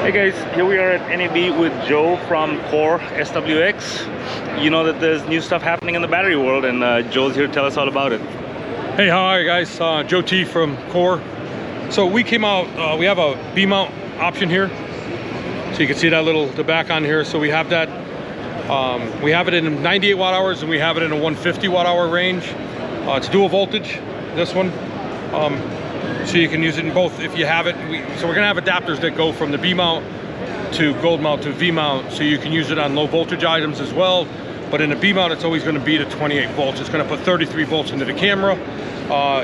Hey guys, here we are at NAB with Joe from Core SWX. You know that there's new stuff happening in the battery world, and Joe's here to tell us all about it. Hey, how are you guys? Joe T from Core. So we came out, we have a B-mount option here. So you can see that the back on here. So we have that, we have it in 98 watt hours and we have it in a 150 watt hour range. It's dual voltage, this one. So you can use it in both if you have it. So we're gonna have adapters that go from the B-mount to gold mount to V-mount. So you can use it on low voltage items as well. But in a B-mount, it's always gonna be to 28 volts. It's gonna put 33 volts into the camera.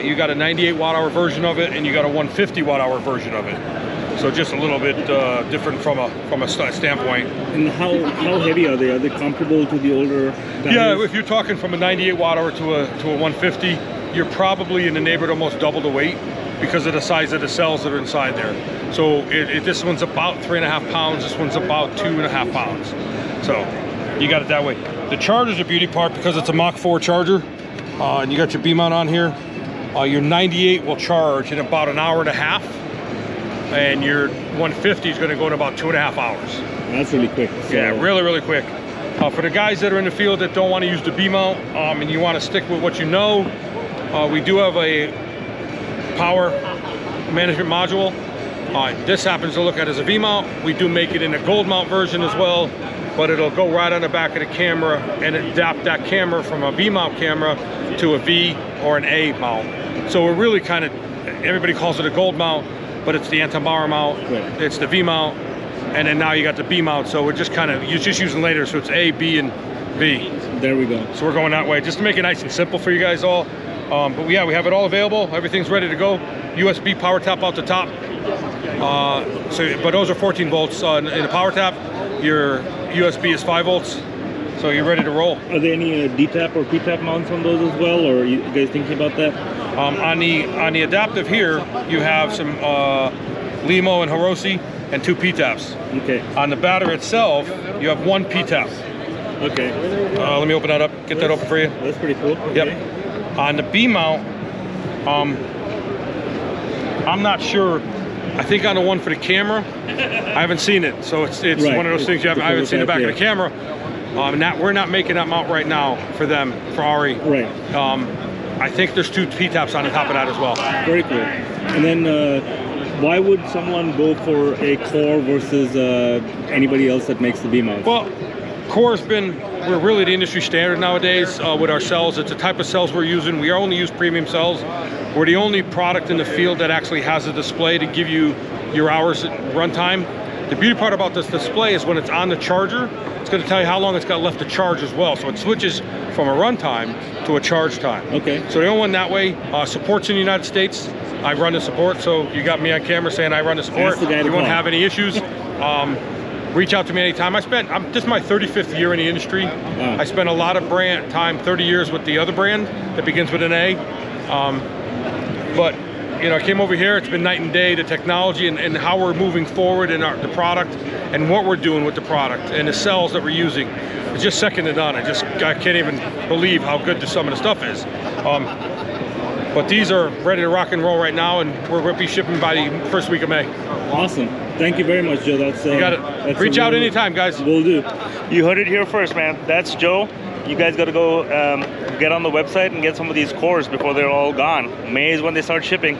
You got a 98 watt hour version of it and you got a 150 watt hour version of it. So just a little bit different from a standpoint. And how heavy are they? Are they comparable to the older batteries? Yeah, if you're talking from a 98 watt hour to a 150, you're probably in the neighborhood almost double the weight because of the size of the cells that are inside there. So this one's about 3.5 pounds. This one's about 2.5 pounds. So you got it that way. The charger's a beauty part because it's a Mach 4 charger. And you got your B-mount on here. Your 98 will charge in about an hour and a half. And your 150 is going to go in about 2.5 hours. That's really quick. So. Yeah, really quick. For the guys that are in the field that don't want to use the B-mount and you want to stick with what you know, we do have a power management module. This happens to look at as a V-mount. We do make it in a gold mount version as well, but it'll go right on the back of the camera and adapt that camera from a B-mount camera to a V or an A mount. So we're really kind of, everybody calls it a gold mount, but it's the anti-power mount, right. It's the V mount, and then now you got the B mount. So we're just kind of, you're just using later, so it's A, B, and V. There we go. So we're going that way, just to make it nice and simple for you guys all. But yeah, we have it all available. Everything's ready to go. USB power tap out the top. But those are 14 volts in the power tap. Your USB is 5 volts. So you're ready to roll. Are there any D-tap or P-tap mounts on those as well, or are you guys thinking about that? On the adaptive here, you have some Limo and Hiroshi and 2 P-taps. Okay. On the battery itself, you have 1 P-tap. Okay. Let me open that up. Get that open for you. That's pretty cool. Okay. Yep. On the B-mount, I'm not sure. I think on the one for the camera, I haven't seen it. So it's right. One of those things I haven't seen the back of the camera. We're not making that mount right now for them, for Ari. Right. I think there's 2 P-taps on the top of that as well. Very cool. And then why would someone go for a Core versus anybody else that makes the B-mount? Well, Core's we're really the industry standard nowadays with our cells. It's the type of cells we're using. We only use premium cells. We're the only product in the field that actually has a display to give you your hours runtime. The beauty part about this display is when it's on the charger, it's going to tell you how long it's got left to charge as well. So it switches from a runtime to a charge time. Okay. So the only one that way. Support's in the United States. I run the support, so you got me on camera saying I run the support. You won't have any issues. Reach out to me anytime. This is my 35th year in the industry. Wow. I spent a lot of time, 30 years with the other brand that begins with an A. But you know, I came over here, it's been night and day, the technology and how we're moving forward in the product and what we're doing with the product and the cells that we're using. It's just second to none. I can't even believe how good some of the stuff is. But these are ready to rock and roll right now, and we're going to be shipping by the first week of May. Awesome. Thank you very much, Joe. You got it. Reach out anytime, guys. Will do. You heard it here first, man. That's Joe. You guys got to go get on the website and get some of these Cores before they're all gone. May is when they start shipping.